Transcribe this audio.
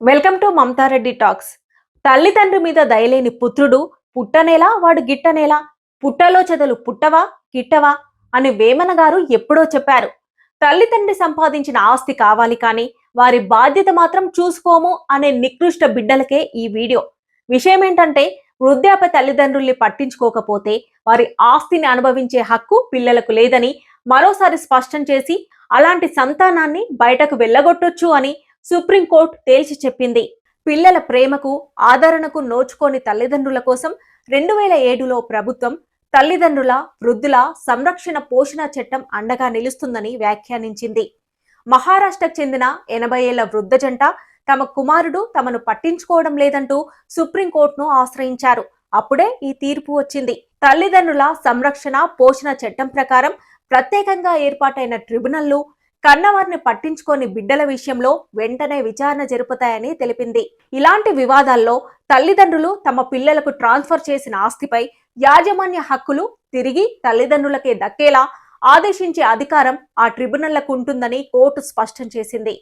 Welcome to Mamata Reddy talks. తల్లిదండ్రి మీద దయలేని పుత్రుడు పుట్టనేలా వాడు గిట్టనేలా, పుట్టలో చెదలు పుట్టవా గిట్టవా అని వేమన గారు ఎప్పుడో చెప్పారు. తల్లిదండ్రి సంపాదించిన ఆస్తి కావాలి కానీ వారి బాధ్యత మాత్రం చూసుకోము అనే నికృష్ట బిడ్డలకే ఈ వీడియో. విషయం ఏంటంటే, వృద్ధాప్య తల్లిదండ్రుల్ని పట్టించుకోకపోతే వారి ఆస్తిని అనుభవించే హక్కు పిల్లలకు లేదని మరోసారి స్పష్టం చేసి, అలాంటి సంతానాన్ని బయటకు వెళ్ళగొట్టొచ్చు అని సుప్రీంకోర్టు తేల్చి చెప్పింది. పిల్లల ప్రేమకు ఆదరణకు నోచుకోని తల్లిదండ్రుల కోసం 2007లో ప్రభుత్వం తల్లిదండ్రుల వృద్ధుల సంరక్షణ పోషణ చట్టం అండగా నిలుస్తుందని వ్యాఖ్యానించింది. మహారాష్ట్రకు చెందిన 80 ఏళ్ల వృద్ధ జంట తమ కుమారుడు తమను పట్టించుకోవడం లేదంటూ సుప్రీంకోర్టును ఆశ్రయించారు. అప్పుడే ఈ తీర్పు వచ్చింది. తల్లిదండ్రుల సంరక్షణ పోషణ చట్టం ప్రకారం ప్రత్యేకంగా ఏర్పాటైన ట్రిబ్యునల్లు కన్నవారిని పట్టించుకోని బిడ్డల విషయంలో వెంటనే విచారణ జరుపుతాయని తెలిపింది. ఇలాంటి వివాదాల్లో తల్లిదండ్రులు తమ పిల్లలకు ట్రాన్స్ఫర్ చేసిన ఆస్తిపై యాజమాన్య హక్కులు తిరిగి తల్లిదండ్రులకే దక్కేలా ఆదేశించే అధికారం ఆ ట్రిబ్యునల్లకు ఉంటుందని కోర్టు స్పష్టం చేసింది.